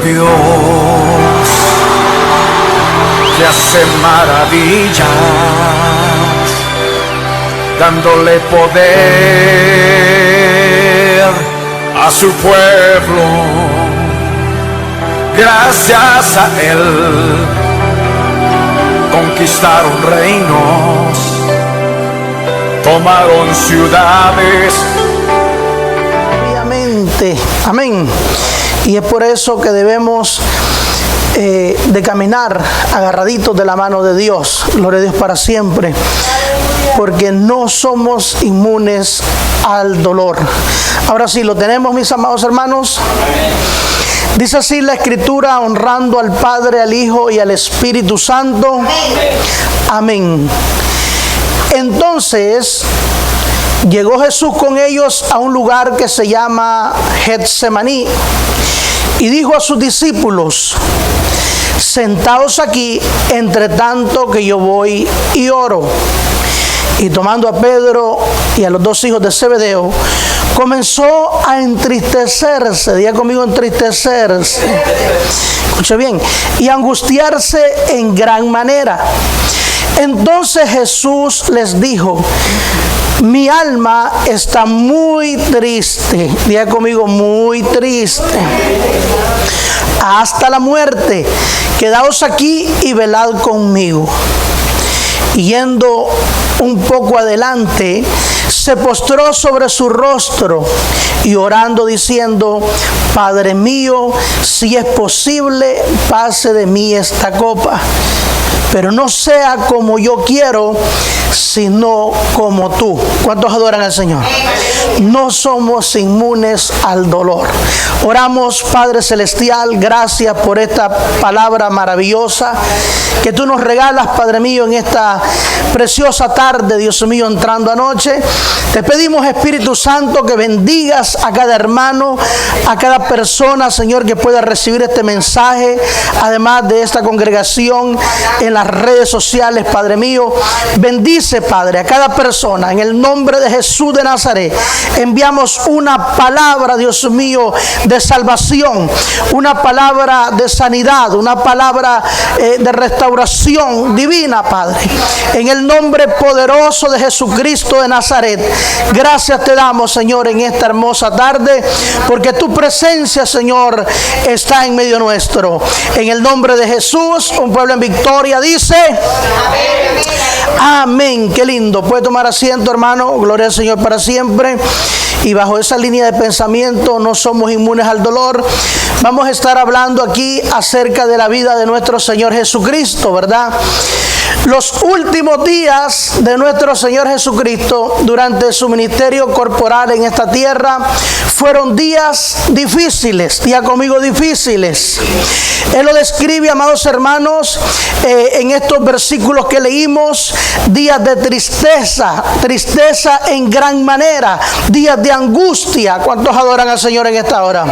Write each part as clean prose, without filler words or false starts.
Dios que hace maravillas, dándole poder a su pueblo. Gracias a Él conquistaron reinos, tomaron ciudades. Obviamente, amén. Y es por eso que debemos de caminar agarraditos de la mano de Dios. Gloria a Dios para siempre. Porque no somos inmunes al dolor. Ahora sí, lo tenemos, mis amados hermanos. Dice así la Escritura, honrando al Padre, al Hijo y al Espíritu Santo. Amén. Entonces llegó Jesús con ellos a un lugar que se llama Getsemaní y dijo a sus discípulos: sentaos aquí, entre tanto que yo voy y oro. Y tomando a Pedro y a los dos hijos de Zebedeo, comenzó a entristecerse. Diga conmigo: entristecerse. Escuche bien. Y angustiarse en gran manera. Entonces Jesús les dijo: mi alma está muy triste. Diga conmigo: muy triste, hasta la muerte. Quedaos aquí y velad conmigo. Y yendo un poco adelante, se postró sobre su rostro y orando diciendo: Padre mío, si es posible, pase de mí esta copa, pero no sea como yo quiero, sino como tú. ¿Cuántos adoran al Señor? No somos inmunes al dolor. Oramos, Padre Celestial, gracias por esta palabra maravillosa que tú nos regalas, Padre mío, en esta preciosa tarde, Dios mío, entrando anoche. Te pedimos, Espíritu Santo, que bendigas a cada hermano, a cada persona, Señor, que pueda recibir este mensaje, además de esta congregación en las redes sociales, Padre mío. Bendice, Padre, a cada persona. En el nombre de Jesús de Nazaret, enviamos una palabra, Dios mío, de salvación, una palabra de sanidad, una palabra de restauración divina, Padre. En el nombre poderoso de Jesucristo de Nazaret, gracias te damos, Señor, en esta hermosa tarde, porque tu presencia, Señor, está en medio nuestro. En el nombre de Jesús, un pueblo en victoria dice: amén. Qué lindo. Puede tomar asiento, hermano. Gloria al Señor para siempre. Y bajo esa línea de pensamiento, no somos inmunes al dolor. Vamos a estar hablando aquí acerca de la vida de nuestro Señor Jesucristo, ¿verdad? Los últimos días de nuestro Señor Jesucristo durante su ministerio corporal en esta tierra fueron días difíciles. Diga conmigo: difíciles. Él lo describe, amados hermanos, en estos versículos que leímos: días de tristeza, tristeza en gran manera, días de angustia. ¿Cuántos adoran al Señor en esta hora?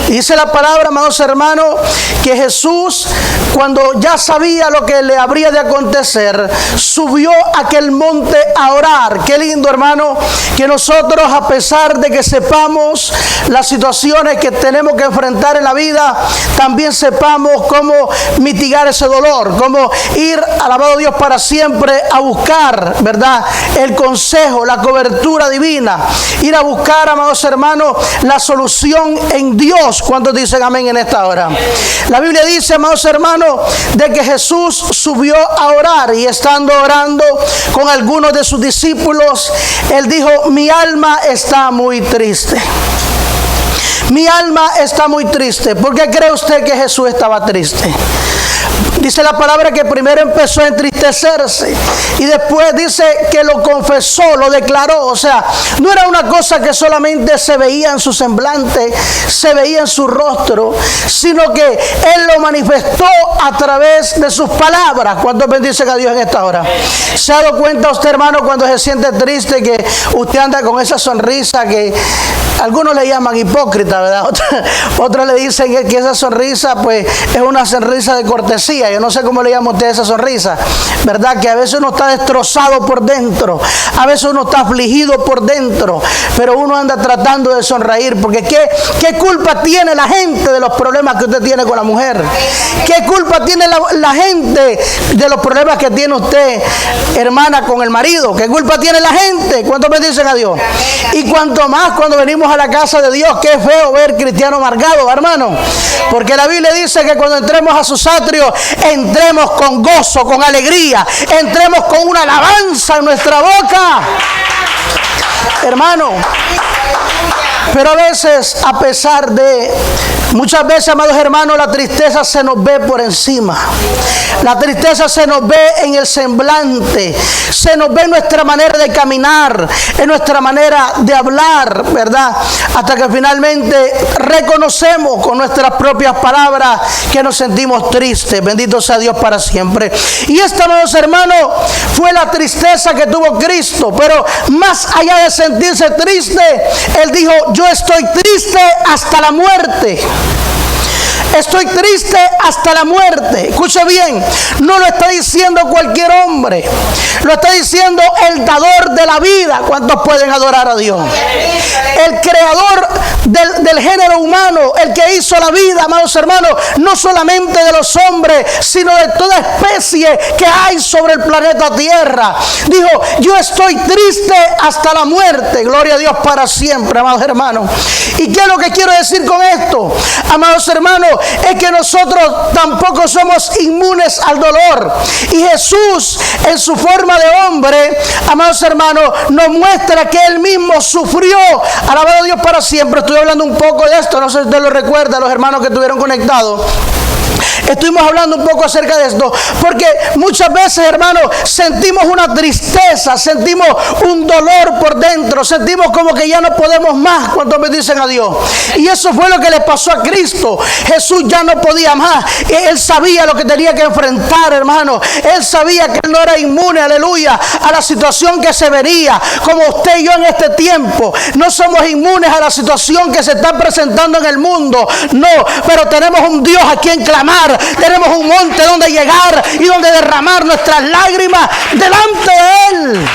Y dice la palabra, amados hermanos, que Jesús, cuando ya sabía lo que le habría de acontecer, subió a aquel monte a orar. Qué lindo, hermano, que nosotros, a pesar de que sepamos las situaciones que tenemos que enfrentar en la vida, también sepamos cómo mitigar ese dolor, cómo ir, alabado Dios para siempre, a buscar, ¿verdad?, el consejo, la cobertura divina, ir a buscar, amados hermanos, la solución en Dios. ¿Cuántos dicen amén en esta hora? La Biblia dice, amados hermanos, de que Jesús subió a orar, y estando orando con algunos de sus discípulos, Él dijo: mi alma está muy triste. Mi alma está muy triste. ¿Por qué cree usted que Jesús estaba triste? Dice la palabra que primero empezó a entristecerse y después dice que lo confesó, lo declaró. O sea, no era una cosa que solamente se veía en su semblante, se veía en su rostro, sino que Él lo manifestó a través de sus palabras. ¿Cuántos bendicen a Dios en esta hora? ¿Se ha dado cuenta usted, hermano, cuando se siente triste, que usted anda con esa sonrisa que algunos le llaman hipócrita, ¿verdad? Otros le dicen que esa sonrisa pues es una sonrisa de cortesía. Yo no sé cómo le llaman ustedes esa sonrisa, ¿verdad? Que a veces uno está destrozado por dentro, a veces uno está afligido por dentro, pero uno anda tratando de sonreír, porque ¿qué culpa tiene la gente de los problemas que usted tiene con la mujer? ¿Qué culpa tiene la gente de los problemas que tiene usted, hermana, con el marido? ¿Qué culpa tiene la gente? ¿Cuántos bendicen a Dios? Y cuanto más cuando venimos a la casa de Dios. Qué feo ver cristiano amargado, hermano, porque la Biblia dice que cuando entremos a sus atrios, entremos con gozo, con alegría, entremos con una alabanza en nuestra boca, hermano. Pero a veces, a pesar de, muchas veces, amados hermanos, la tristeza se nos ve por encima. La tristeza se nos ve en el semblante, se nos ve en nuestra manera de caminar, en nuestra manera de hablar, ¿verdad? Hasta que finalmente reconocemos con nuestras propias palabras que nos sentimos tristes. Bendito sea Dios para siempre. Y esta, amados hermanos, fue la tristeza que tuvo Cristo. Pero más allá de sentirse triste, Él dijo: yo estoy triste hasta la muerte. Estoy triste hasta la muerte. Escuche bien, no lo está diciendo cualquier hombre, lo está diciendo el dador de la vida. ¿Cuántos pueden adorar a Dios? El creador del género humano, el que hizo la vida, amados hermanos, no solamente de los hombres, sino de toda especie que hay sobre el planeta Tierra. Dijo: yo estoy triste hasta la muerte. Gloria a Dios para siempre, amados hermanos. ¿Y qué es lo que quiero decir con esto, amados hermanos? Es que nosotros tampoco somos inmunes al dolor. Y Jesús, en su forma de hombre, amados hermanos, nos muestra que Él mismo sufrió. Alabado a Dios para siempre. Estoy hablando un poco de esto, no sé si usted lo recuerda, los hermanos que estuvieron conectados. Estuvimos hablando un poco acerca de esto, porque muchas veces, hermanos, sentimos una tristeza, sentimos un dolor por dentro, sentimos como que ya no podemos más. ¿Cuántos me dicen a Dios? Y eso fue lo que le pasó a Cristo. Jesús ya no podía más. Él sabía lo que tenía que enfrentar, hermano. Él sabía que él no era inmune, aleluya, a la situación que se venía. Como usted y yo en este tiempo no somos inmunes a la situación que se está presentando en el mundo, no, pero tenemos un Dios a quien clamar, tenemos un monte donde llegar y donde derramar nuestras lágrimas delante de Él.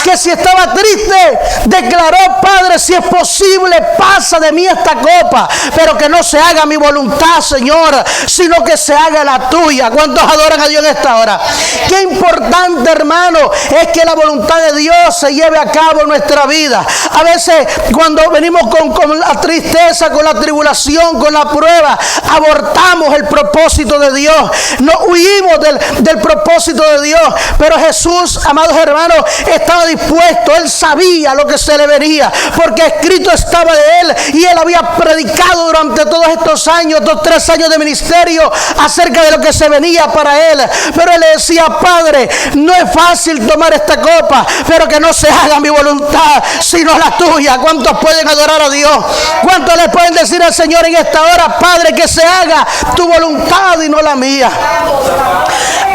Que si estaba triste, declaró: Padre, si es posible, pasa de mí esta copa, pero que no se haga mi voluntad, Señor, sino que se haga la tuya. ¿Cuántos adoran a Dios en esta hora? Qué importante, hermano, es que la voluntad de Dios se lleve a cabo en nuestra vida. A veces cuando venimos con la tristeza, con la tribulación, con la prueba, abortamos el propósito de Dios, no huimos del propósito de Dios. Pero Jesús, amados hermanos, estaba dispuesto. Él sabía lo que se le venía, porque escrito estaba de Él, y Él había predicado durante todos estos años, estos 3 años de ministerio, acerca de lo que se venía para Él. Pero Él le decía: Padre, no es fácil tomar esta copa, pero que no se haga mi voluntad, sino la tuya. ¿Cuántos pueden adorar a Dios? ¿Cuántos le pueden decir al Señor en esta hora: Padre, que se haga tu voluntad y no la mía?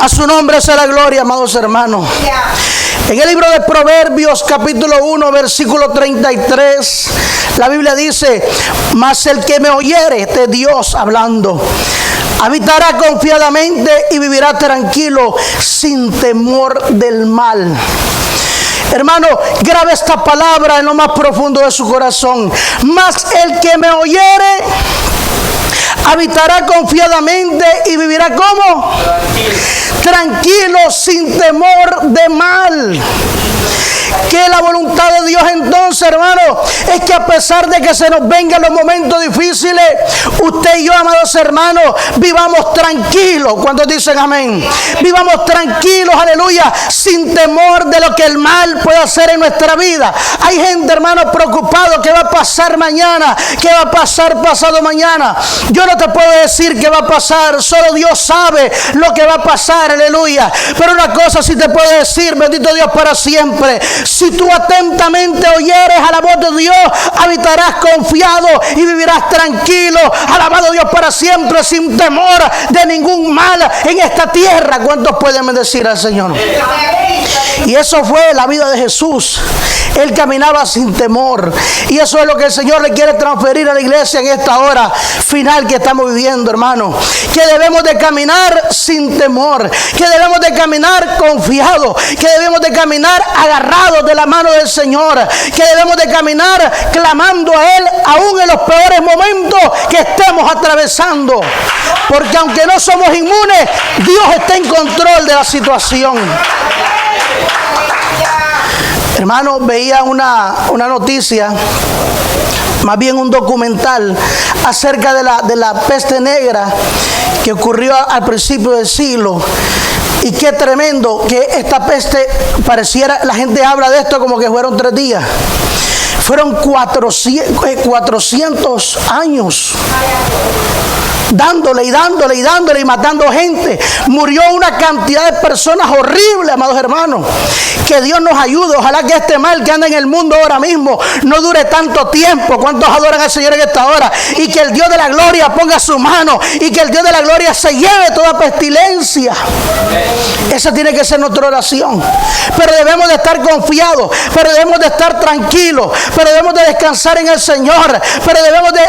A su nombre sea la gloria, amados hermanos. En el libro de Proverbios, capítulo 1, versículo 33, la Biblia dice: mas el que me oyere, este Dios hablando, habitará confiadamente y vivirá tranquilo, sin temor del mal. Hermano, grabe esta palabra en lo más profundo de su corazón. Mas el que me oyere, habitará confiadamente y vivirá ¿cómo? Tranquilo, sin temor de mal. Que la voluntad de Dios entonces, hermano, es que a pesar de que se nos vengan los momentos difíciles, usted y yo, amados hermanos, vivamos tranquilos. ¿Cuántos dicen amén? Vivamos tranquilos, aleluya, sin temor de lo que el mal puede hacer en nuestra vida. Hay gente, hermano, preocupado: ¿qué va a pasar mañana? ¿Qué va a pasar pasado mañana? Yo no te puedo decir qué va a pasar, solo Dios sabe lo que va a pasar, aleluya. Pero una cosa sí te puedo decir, bendito Dios para siempre: si tú atentamente oyeres a la voz de Dios, habitarás confiado y vivirás tranquilo. Alabado Dios para siempre, sin temor de ningún mal en esta tierra. ¿Cuántos pueden decir al Señor? Y eso fue la vida de Jesús. Él caminaba sin temor. Y eso es lo que el Señor le quiere transferir a la iglesia en esta hora final que estamos viviendo, hermano. Que debemos de caminar sin temor. Que debemos de caminar confiados. Que debemos de caminar agarrados de la mano del Señor. Que debemos de caminar clamando a Él aún en los peores momentos que estemos atravesando. Porque aunque no somos inmunes, Dios está en control de la situación. Hermano, veía una noticia, más bien un documental acerca de la peste negra que ocurrió al principio del siglo. Y qué tremendo que esta peste pareciera, la gente habla de esto como que fueron 3 días. Fueron 400 años dándole y matando gente. Murió una cantidad de personas horrible, amados hermanos. Que Dios nos ayude. Ojalá que este mal que anda en el mundo ahora mismo no dure tanto tiempo. ¿Cuántos adoran al Señor en esta hora? Y que el Dios de la gloria ponga su mano y que el Dios de la gloria se lleve toda pestilencia. Esa tiene que ser nuestra oración. Pero debemos de estar confiados, pero debemos de estar tranquilos, pero debemos de descansar en el Señor, pero debemos de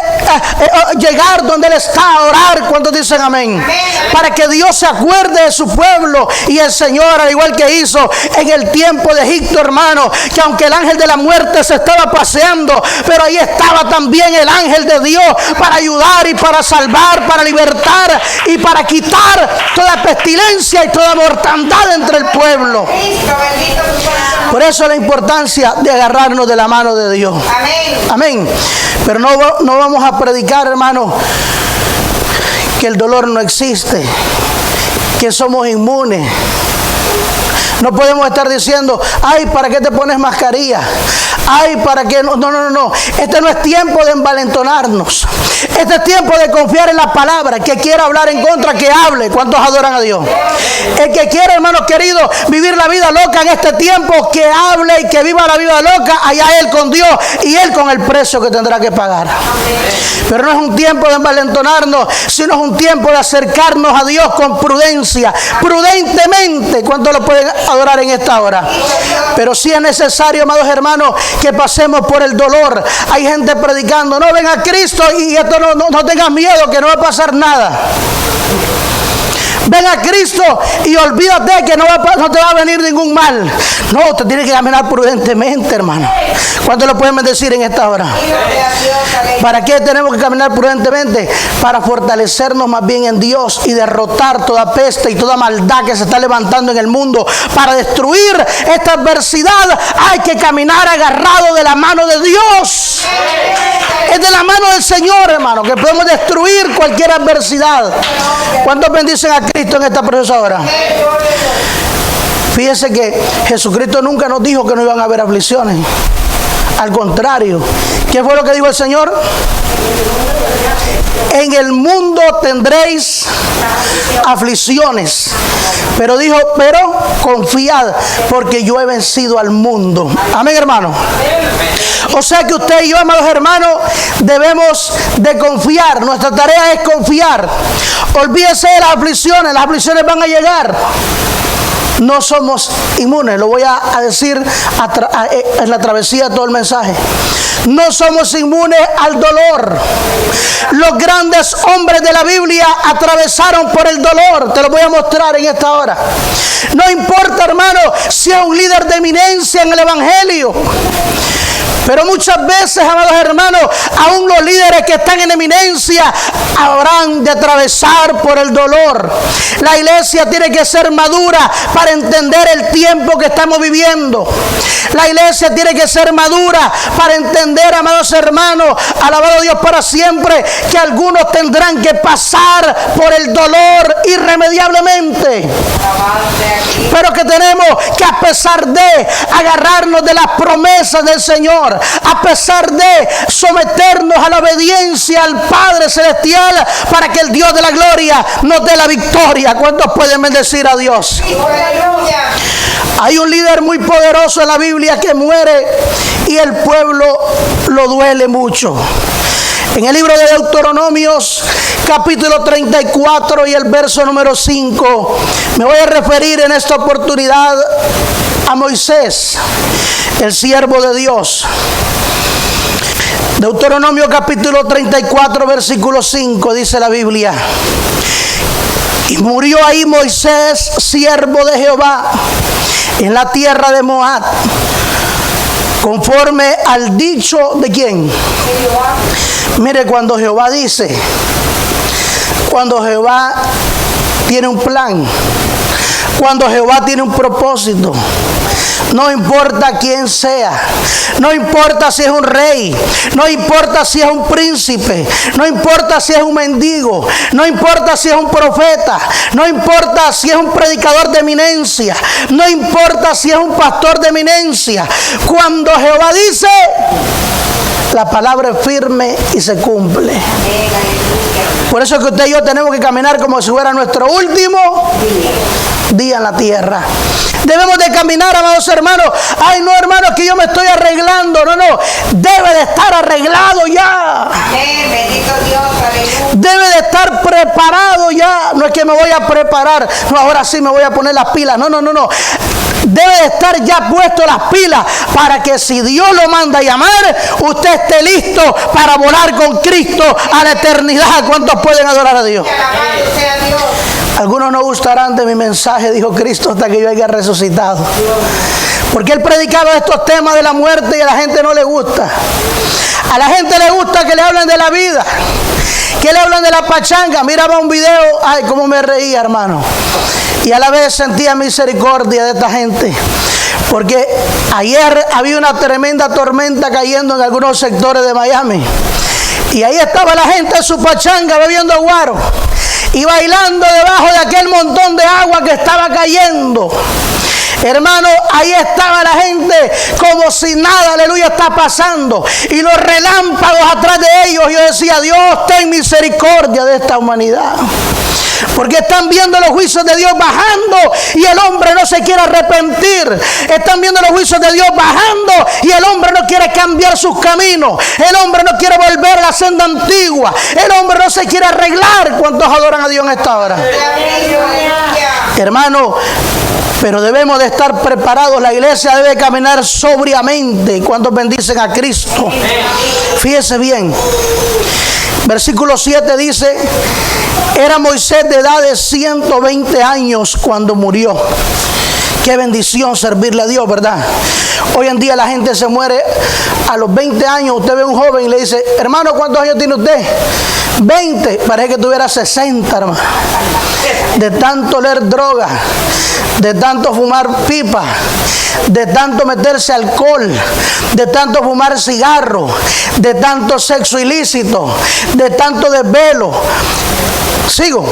llegar donde Él está a orar. ¿Cuántos dicen amén? Para que Dios se acuerde de su pueblo. Y el Señor, al igual que hizo en el tiempo de Egipto, hermano, que aunque el ángel de la muerte se estaba paseando, pero ahí estaba también el ángel de Dios para ayudar y para salvar, para libertar y para quitar toda pestilencia y toda mortandad entre el pueblo. Por eso la importancia de agarrarnos de la mano de Dios. Amén. Pero no vamos a predicar, hermano, que el dolor no existe, que somos inmunes. No podemos estar diciendo, ay, ¿para qué te pones mascarilla? Ay, ¿para qué? No. Este no es tiempo de envalentonarnos. Este es tiempo de confiar en la palabra. El que quiera hablar en contra, que hable. ¿Cuántos adoran a Dios? El que quiera, hermanos queridos, vivir la vida loca en este tiempo, que hable y que viva la vida loca. Allá Él con Dios y Él con el precio que tendrá que pagar. Pero no es un tiempo de envalentonarnos, sino es un tiempo de acercarnos a Dios con prudencia, prudentemente. ¿Cuántos lo pueden adorar en esta hora? Pero sí es necesario, amados hermanos, que pasemos por el dolor. Hay gente predicando, no, ven a Cristo y esto no tengas miedo, que no va a pasar nada. Ven a Cristo y olvídate que no te va a venir ningún mal. No, te tienes que caminar prudentemente, hermano. ¿Cuántos lo pueden decir en esta hora? ¿Para qué tenemos que caminar prudentemente? Para fortalecernos más bien en Dios y derrotar toda peste y toda maldad que se está levantando en el mundo. Para destruir esta adversidad hay que caminar agarrado de la mano de Dios. Es de la mano del Señor, hermano, que podemos destruir cualquier adversidad. ¿Cuántos bendicen a Cristo en esta preciosa hora? Fíjense que Jesucristo nunca nos dijo que no iban a haber aflicciones. Al contrario, ¿qué fue lo que dijo el Señor? En el mundo tendréis aflicciones. Pero dijo, pero confiad, porque yo he vencido al mundo. Amén, hermano. O sea que usted y yo, amados hermanos, debemos de confiar. Nuestra tarea es confiar. Olvídese de las aflicciones van a llegar. No somos inmunes, lo voy a decir en la travesía de todo el mensaje. No somos inmunes al dolor. Los grandes hombres de la Biblia atravesaron por el dolor. Te lo voy a mostrar en esta hora. No importa, hermano, si es un líder de eminencia en el Evangelio. Pero muchas veces, amados hermanos, aún los líderes que están en eminencia habrán de atravesar por el dolor. La iglesia tiene que ser madura para entender el tiempo que estamos viviendo. La iglesia tiene que ser madura para entender, amados hermanos, alabado Dios para siempre, que algunos tendrán que pasar por el dolor irremediablemente. Pero que tenemos que, a pesar de agarrarnos de las promesas del Señor, a pesar de someternos a la obediencia al Padre Celestial, para que el Dios de la gloria nos dé la victoria. ¿Cuántos pueden bendecir a Dios? Hay un líder muy poderoso en la Biblia que muere y el pueblo lo duele mucho. En el libro de Deuteronomios, capítulo 34 y el verso número 5, me voy a referir en esta oportunidad a Moisés, el siervo de Dios. Deuteronomio capítulo 34, versículo 5, dice la Biblia: y murió ahí Moisés, siervo de Jehová, en la tierra de Moab, conforme al dicho de ¿quién? Jehová. Mire, cuando Jehová dice, cuando Jehová tiene un plan, cuando Jehová tiene un propósito, no importa quién sea, no importa si es un rey, no importa si es un príncipe, no importa si es un mendigo, no importa si es un profeta, no importa si es un predicador de eminencia, no importa si es un pastor de eminencia. Cuando Jehová dice, la palabra es firme y se cumple. Por eso es que usted y yo tenemos que caminar como si fuera nuestro último día en la tierra. Debemos de caminar, amados hermanos. Ay, no, hermanos, que yo me estoy arreglando. No, no. Debe de estar arreglado ya. Amén. Bendito Dios. Aleluya. Debe de estar preparado ya. No es que me voy a preparar. No, ahora sí me voy a poner las pilas. No, no, no, no. Debe de estar ya puesto las pilas para que si Dios lo manda a llamar, usted esté listo para volar con Cristo a la eternidad. ¿Cuántos pueden adorar a Dios? Alabado sea Dios. Algunos no gustarán de mi mensaje, dijo Cristo, hasta que yo haya resucitado. Porque Él predicaba estos temas de la muerte y a la gente no le gusta. A la gente le gusta que le hablen de la vida, que le hablen de la pachanga. Miraba un video, ay, cómo me reía, hermano. Y a la vez sentía misericordia de esta gente. Porque ayer había una tremenda tormenta cayendo en algunos sectores de Miami. Y ahí estaba la gente en su pachanga bebiendo guaro y bailando debajo de aquel montón de agua que estaba cayendo. Hermano, ahí estaba la gente como si nada, aleluya, está pasando. Y los relámpagos atrás de ellos. Yo decía, Dios, ten misericordia de esta humanidad. Porque están viendo los juicios de Dios bajando y el hombre no se quiere arrepentir. Están viendo los juicios de Dios bajando y el hombre no quiere cambiar sus caminos. El hombre no quiere volver a la senda antigua. El hombre no se quiere arreglar. ¿Cuántos adoran a Dios en esta hora? Hermano, pero debemos de estar preparados. La iglesia debe caminar sobriamente. ¿Cuántos bendicen a Cristo? Fíjese bien. Versículo 7 dice: era Moisés de edad de 120 años cuando murió. Qué bendición servirle a Dios, ¿verdad? Hoy en día la gente se muere a los 20 años. Usted ve a un joven y le dice, hermano, ¿cuántos años tiene usted? 20. Parece que tuviera 60, hermano. De tanto leer droga, de tanto fumar pipa, de tanto meterse alcohol, de tanto fumar cigarro, de tanto sexo ilícito, de tanto desvelo. Sigo.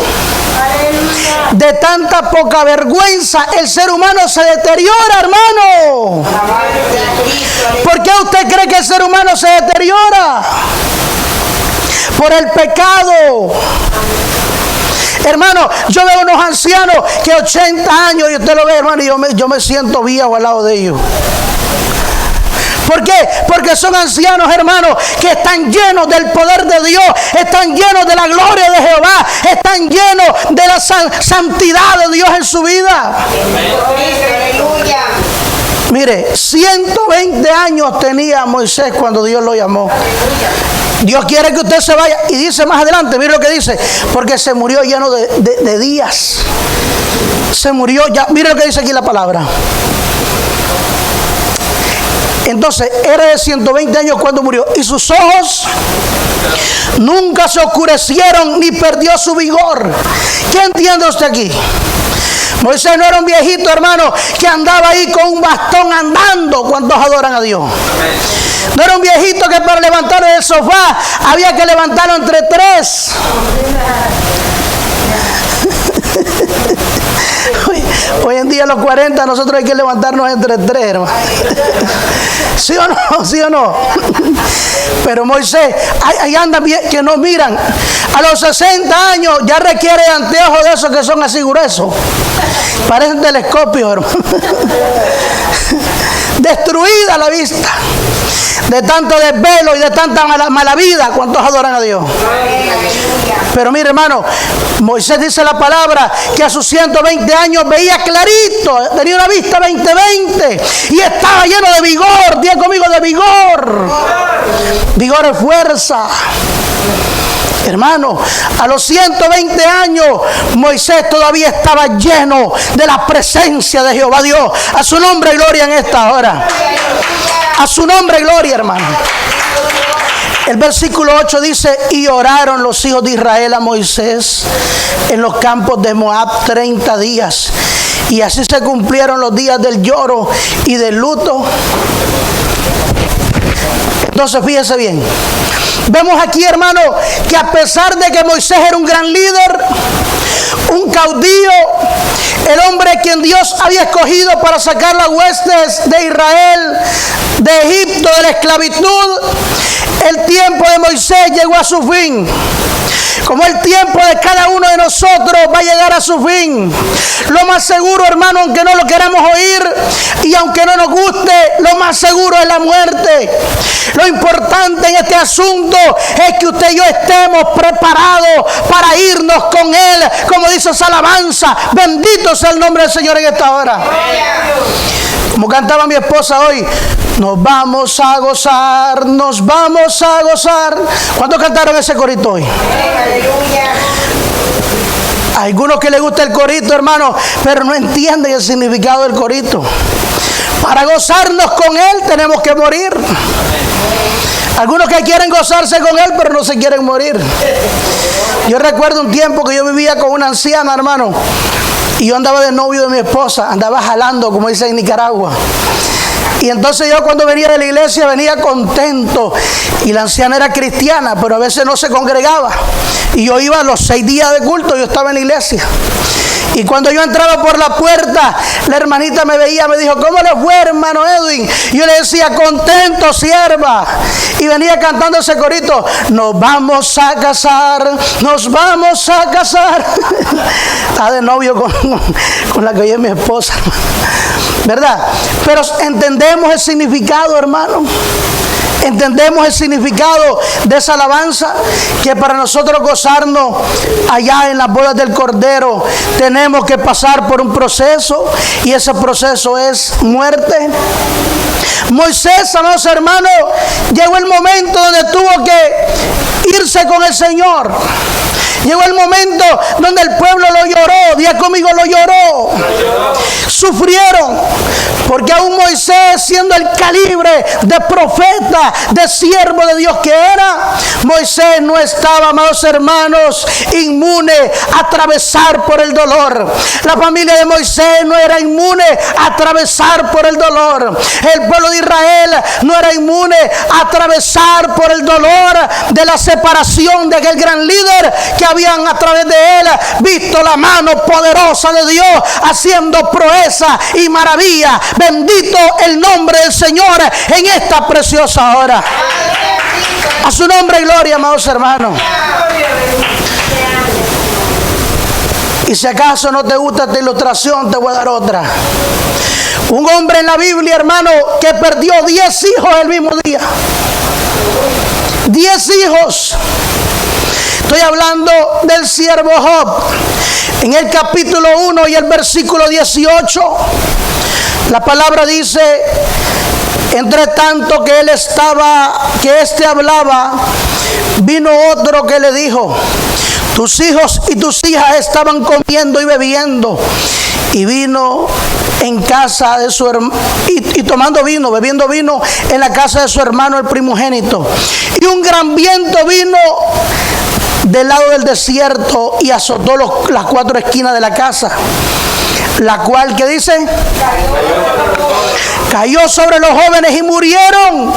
De tanta poca vergüenza, el ser humano se deteriora, hermano. ¿Por qué usted cree que el ser humano se deteriora? Por el pecado. Hermano, yo veo unos ancianos que 80 años y usted lo ve, hermano, y yo me siento viejo al lado de ellos. ¿Por qué? Porque son ancianos, hermanos, que están llenos del poder de Dios, están llenos de la gloria de Jehová, están llenos de la santidad de Dios en su vida. Aleluya. Mire, 120 años tenía Moisés cuando Dios lo llamó. Dios quiere que usted se vaya. Y dice más adelante, mire lo que dice, porque se murió lleno de días. Se murió ya, mire lo que dice aquí la palabra. Entonces, era de 120 años cuando murió. Y sus ojos nunca se oscurecieron ni perdió su vigor. ¿Qué entiende usted aquí? Moisés no era un viejito, hermano, que andaba ahí con un bastón andando. ¿Cuántos adoran a Dios? No era un viejito que para levantarlo del sofá había que levantarlo entre tres. Hoy en día a los 40 nosotros hay que levantarnos entre tres, hermano. ¿Sí o no? ¿Sí o no? Pero Moisés, ahí andan bien, que no miran. A los 60 años ya requiere anteojos de esos que son así gruesos. Parecen telescopios, hermano. Destruida la vista. de tanto desvelo y de tanta mala vida. ¿Cuántos adoran a Dios? Pero mire, hermano, Moisés dice la palabra que a sus 120 años veía clarito, tenía una vista 20-20 y estaba lleno de vigor. Diga conmigo, de vigor. Vigor es fuerza. Hermano, a los 120 años Moisés todavía estaba lleno de la presencia de Jehová Dios. A su nombre gloria en esta hora. A su nombre gloria, hermano. El versículo 8 dice: y oraron los hijos de Israel a Moisés en los campos de Moab 30 días. Y así se cumplieron los días del lloro y del luto. Entonces fíjese bien. Vemos aquí, hermano, que a pesar de que Moisés era un gran líder, un caudillo, el hombre quien Dios había escogido para sacar las huestes de Israel, de Egipto, de la esclavitud, el tiempo de Moisés llegó a su fin. Como el tiempo de cada uno de nosotros va a llegar a su fin. Lo más seguro, hermano, aunque no lo queramos oír y aunque no nos guste, lo más seguro es la muerte. Lo importante en este asunto es que usted y yo estemos preparados para irnos con Él, como dice esa alabanza. Bendito sea el nombre del Señor en esta hora. Como cantaba mi esposa hoy: nos vamos a gozar, nos vamos a gozar. ¿Cuántos cantaron ese corito hoy? A algunos que les gusta el corito, hermano, pero no entienden el significado del corito. Para gozarnos con Él tenemos que morir. Algunos que quieren gozarse con Él, pero no se quieren morir. Yo recuerdo un tiempo que yo vivía con una anciana, hermano, y yo andaba de novio de mi esposa, andaba jalando, como dicen en Nicaragua. Y entonces yo, cuando venía de la iglesia, venía contento. Y la anciana era cristiana, pero a veces no se congregaba. Y yo iba a los 6 días de culto, yo estaba en la iglesia. Y cuando yo entraba por la puerta, la hermanita me veía, me dijo: ¿cómo le fue, hermano Edwin? Y yo le decía: contento, sierva. Y venía cantando ese corito: nos vamos a casar, nos vamos a casar. Estaba de novio con la que hoy es mi esposa, ¿verdad? Pero entendemos el significado, hermano. Entendemos el significado de esa alabanza, que para nosotros gozarnos allá en las bodas del Cordero tenemos que pasar por un proceso, y ese proceso es muerte. Moisés, amados hermanos, llegó el momento donde tuvo que irse con el Señor. Llegó el momento donde el pueblo lo lloró. Diga conmigo, lo lloró. Sufrieron, porque aún Moisés, siendo el calibre de profeta, de siervo de Dios que era, Moisés no estaba, amados hermanos, inmune a atravesar por el dolor. La familia de Moisés no era inmune a atravesar por el dolor. El pueblo de Israel no era inmune a atravesar por el dolor de la separación de aquel gran líder que habían, a través de él, visto la mano poderosa de Dios haciendo proeza y maravilla. Bendito el nombre del Señor en esta preciosa hora. A su nombre y gloria, amados hermanos. Y si acaso no te gusta esta ilustración, te voy a dar otra. Un hombre en la Biblia, hermano, que perdió 10 hijos el mismo día. 10 hijos. Estoy hablando del siervo Job. En el capítulo 1 y el versículo 18, la palabra dice: entre tanto que él estaba, que éste hablaba, vino otro que le dijo: tus hijos y tus hijas estaban comiendo y bebiendo. Y vino en casa de su hermano, y tomando vino, bebiendo vino en la casa de su hermano el primogénito. Y un gran viento vino del lado del desierto y azotó las 4 esquinas de la casa, la cual, ¿qué dice? Cayó sobre los jóvenes y murieron.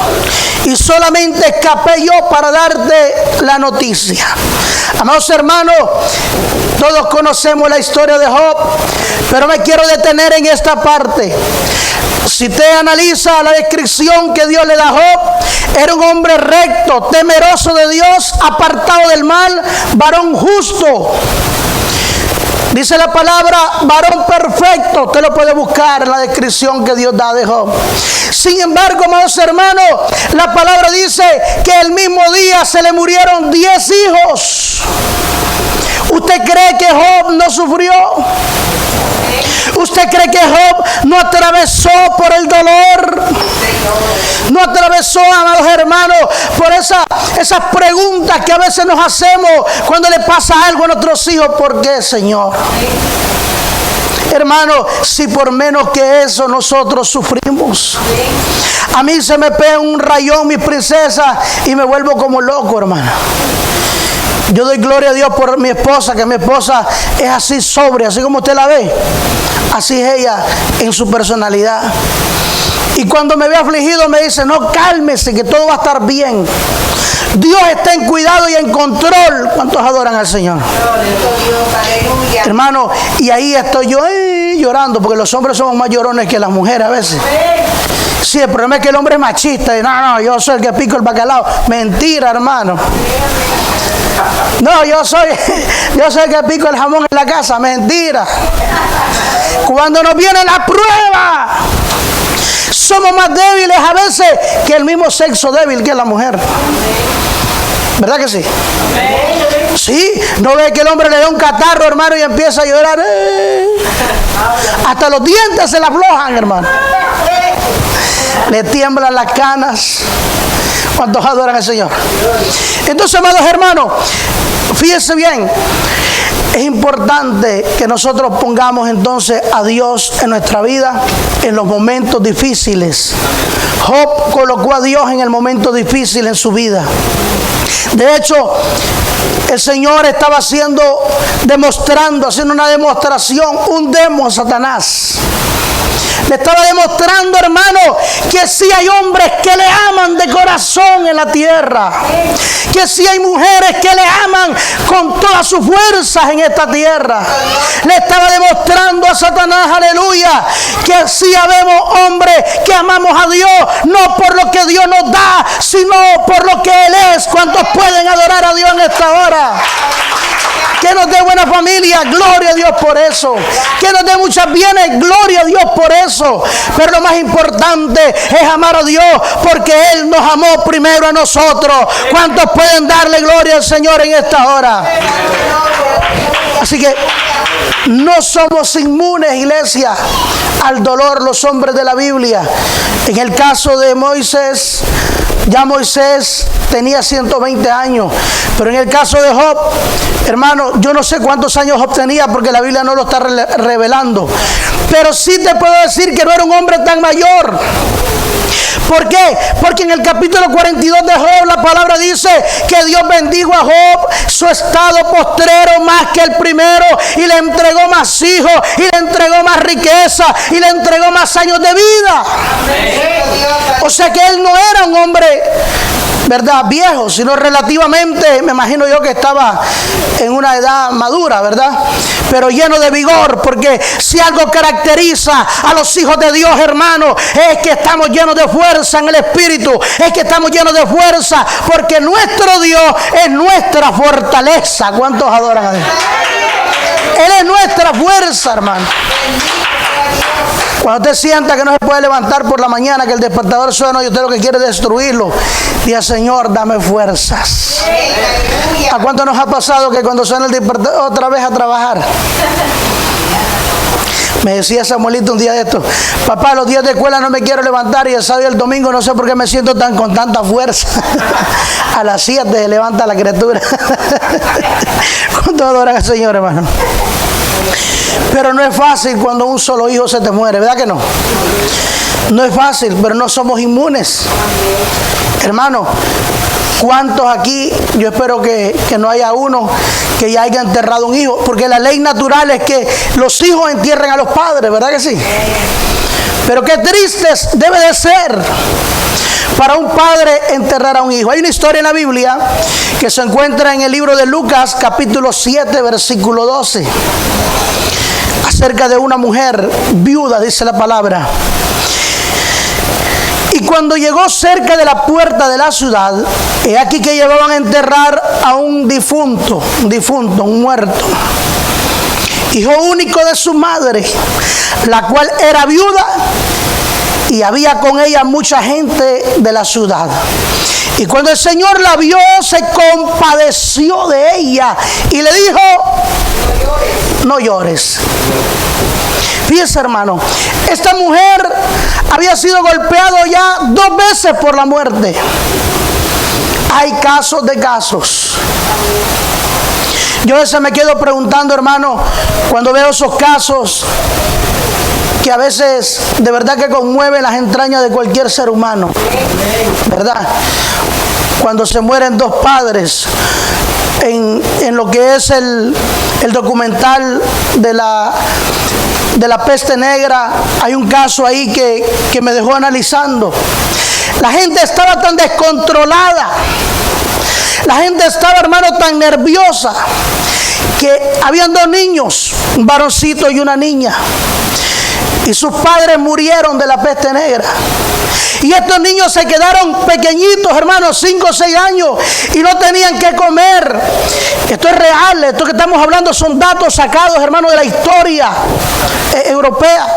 Y solamente escapé yo para darte la noticia. Amados hermanos, todos conocemos la historia de Job, pero me quiero detener en esta parte. Si usted analiza la descripción que Dios le da a Job, era un hombre recto, temeroso de Dios, apartado del mal, varón justo. Dice la palabra varón perfecto. Usted lo puede buscar en la descripción que Dios da de Job. Sin embargo, amados hermanos, la palabra dice que el mismo día se le murieron 10 hijos. ¿Usted cree que Job no sufrió? ¿Usted cree que Job no atravesó por el dolor? No atravesó, amados hermanos, por esas preguntas que a veces nos hacemos cuando le pasa algo a nuestros hijos. ¿Por qué, Señor? Hermano, si por menos que eso nosotros sufrimos. A mí se me pega un rayón, mi princesa, y me vuelvo como loco, hermano. Yo doy gloria a Dios por mi esposa, que mi esposa es así sobria, así como usted la ve. Así es ella en su personalidad. Y cuando me ve afligido me dice, no, cálmese, que todo va a estar bien. Dios está en cuidado y en control. ¿Cuántos adoran al Señor? Hermano, y ahí estoy yo llorando, porque los hombres somos más llorones que las mujeres a veces. Sí, el problema es que el hombre es machista. Y no, yo soy el que pico el bacalao. Mentira, hermano. No, yo soy el que pico el jamón en la casa. Mentira. Cuando nos viene la prueba, somos más débiles a veces que el mismo sexo débil que la mujer. ¿Verdad que sí? Sí, no ve que el hombre le da un catarro, hermano, y empieza a llorar. Hasta los dientes se le aflojan, hermano. Le tiemblan las canas. ¿Cuántos adoran al Señor? Entonces, amados hermanos, fíjense bien. Es importante que nosotros pongamos entonces a Dios en nuestra vida en los momentos difíciles. Job colocó a Dios en el momento difícil en su vida. De hecho, el Señor estaba haciendo una demostración, un demo a Satanás. Le estaba demostrando, hermano, que sí hay hombres que le aman de corazón en la tierra. Que sí hay mujeres que le aman con todas sus fuerzas en esta tierra. Le estaba demostrando a Satanás, aleluya, que sí habemos hombres que amamos a Dios, no por lo que Dios nos da, sino por lo que Él es. ¿Cuántos pueden adorar a Dios en esta hora? Que nos dé buena familia, gloria a Dios por eso. Que nos dé muchos bienes, gloria a Dios por eso. Pero lo más importante es amar a Dios, porque Él nos amó primero a nosotros. ¿Cuántos pueden darle gloria al Señor en esta hora? Así que no somos inmunes, iglesia, al dolor los hombres de la Biblia. En el caso de Moisés, ya Moisés tenía 120 años. Pero en el caso de Job, hermano, yo no sé cuántos años Job tenía, porque la Biblia no lo está revelando. Pero sí te puedo decir que no era un hombre tan mayor. ¿Por qué? Porque en el capítulo 42 de Job la palabra dice que Dios bendijo a Job su estado postrero más que el primero, y le entregó más hijos, y le entregó más riqueza, y le entregó más años de vida. O sea que él no era un hombre, ¿verdad?, viejo, sino relativamente, me imagino yo que estaba en una edad madura, ¿verdad?, pero lleno de vigor, porque si algo caracteriza a los hijos de Dios, hermano, es que estamos llenos de fuerza en el Espíritu, es que estamos llenos de fuerza, porque nuestro Dios es nuestra fortaleza. ¿Cuántos adoran a Dios? Él es nuestra fuerza, hermano. Cuando usted sienta que no se puede levantar por la mañana, que el despertador suena y usted lo que quiere es destruirlo, diga: Señor, dame fuerzas. ¿A cuánto nos ha pasado que cuando suena el despertador otra vez a trabajar? Me decía Samuelito un día de esto: papá, los días de escuela no me quiero levantar, y el sábado y el domingo no sé por qué me siento con tanta fuerza. A las 7 se levanta la criatura. ¿Cuánto adoran al Señor, hermano? Pero no es fácil cuando un solo hijo se te muere, ¿verdad que no? No es fácil, pero no somos inmunes. Hermano, ¿cuántos aquí, yo espero que no haya uno que ya haya enterrado un hijo? Porque la ley natural es que los hijos entierren a los padres, ¿verdad que sí? Pero qué tristes debe de ser para un padre enterrar a un hijo. Hay una historia en la Biblia que se encuentra en el libro de Lucas, capítulo 7, versículo 12. Acerca de una mujer viuda, dice la palabra. Y cuando llegó cerca de la puerta de la ciudad, he aquí que llevaban a enterrar a un difunto, un muerto. hijo único de su madre, la cual era viuda, y había con ella mucha gente de la ciudad. Y cuando el Señor la vio, se compadeció de ella y le dijo: no llores. Fíjese, hermano, esta mujer había sido golpeada ya 2 veces por la muerte. Hay casos de casos. Yo a veces me quedo preguntando, hermano, cuando veo esos casos que a veces de verdad que conmueven las entrañas de cualquier ser humano, ¿verdad? Cuando se mueren 2 padres en lo que es el documental de la peste negra, hay un caso ahí que me dejó analizando. La gente estaba tan descontrolada, la gente estaba, hermano, tan nerviosa, que habían 2 niños, un varoncito y una niña, y sus padres murieron de la peste negra. Y estos niños se quedaron pequeñitos, hermanos, 5 o 6 años, y no tenían que comer. Esto es real, esto que estamos hablando son datos sacados, hermanos, de la historia europea.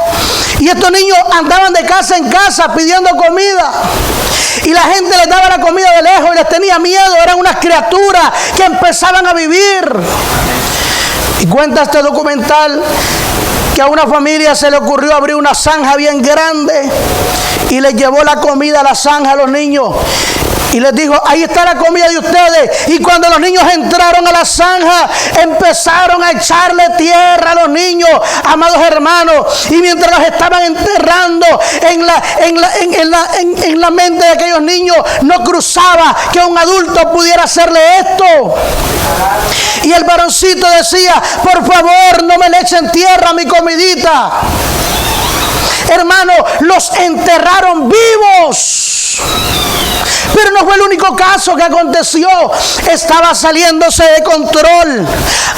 Y estos niños andaban de casa en casa pidiendo comida, y la gente les daba la comida de lejos y les tenía miedo. Eran unas criaturas que empezaban a vivir. Y cuenta este documental que a una familia se le ocurrió abrir una zanja bien grande y les llevó la comida a la zanja a los niños y les dijo: ahí está la comida de ustedes. Y cuando los niños entraron a la zanja, empezaron a echarle tierra a los niños, amados hermanos, y mientras los estaban enterrando, en la mente de aquellos niños no cruzaba que un adulto pudiera hacerle esto. Y el varoncito decía: por favor, no me le echen tierra a mi comidita. Hermano, los enterraron vivos. Pero no fue el único caso que aconteció. Estaba saliéndose de control.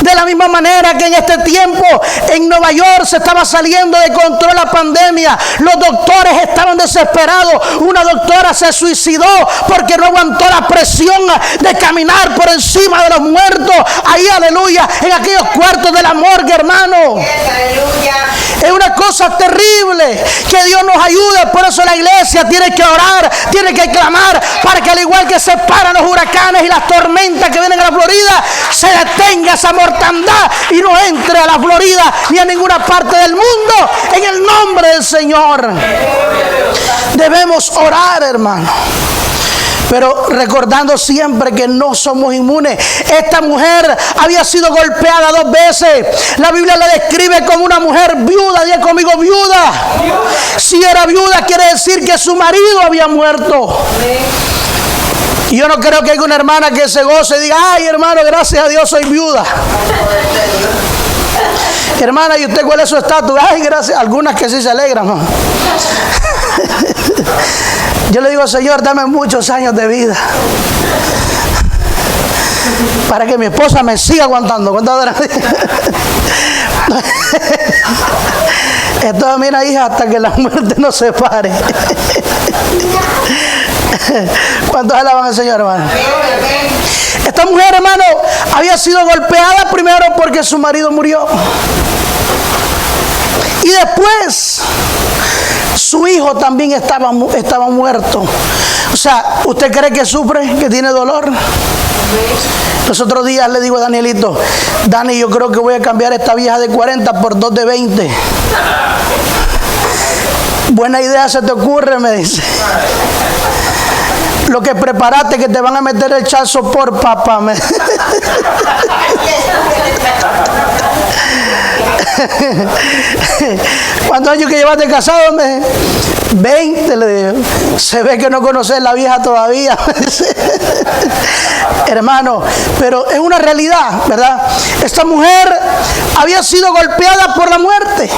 De la misma manera que en este tiempo en Nueva York se estaba saliendo de control la pandemia. Los doctores estaban desesperados. Una doctora se suicidó porque no aguantó la presión de caminar por encima de los muertos. Ahí, aleluya, en aquellos cuartos de la morgue, hermano. Es una cosa terrible. Que Dios nos ayude. Por eso la iglesia tiene que orar, tiene que clamar, para que al igual que se paran los huracanes y las tormentas que vienen a la Florida, se detenga esa mortandad y no entre a la Florida ni a ninguna parte del mundo, en el nombre del Señor. Debemos orar, hermano, pero recordando siempre que no somos inmunes. Esta mujer había sido golpeada 2 veces. La Biblia la describe como una mujer viuda. Diga conmigo, viuda. Si era viuda, quiere decir que su marido había muerto. Y yo no creo que haya una hermana que se goce y diga: ay, hermano, gracias a Dios soy viuda. Hermana, ¿y usted cuál es su estatus? Ay, gracias. Algunas que sí se alegran, ¿no? Yo le digo: Señor, dame muchos años de vida para que mi esposa me siga aguantando. Entonces, mira, hija, hasta que la muerte nos separe. ¿Cuántos alaban al Señor, hermano? Esta mujer, hermano, había sido golpeada primero porque su marido murió. Y después su hijo también estaba muerto. O sea, ¿usted cree que sufre, que tiene dolor? Los otros días le digo a Danielito: Dani, yo creo que voy a cambiar esta vieja de 40 por 2 de 20. Buena idea se te ocurre, me dice. Lo que preparaste, que te van a meter el chazo por papá. ¿Cuántos años que llevaste casado? 20, le digo. Se ve que no conoces la vieja todavía. Hermano, pero es una realidad, ¿verdad? Esta mujer había sido golpeada por la muerte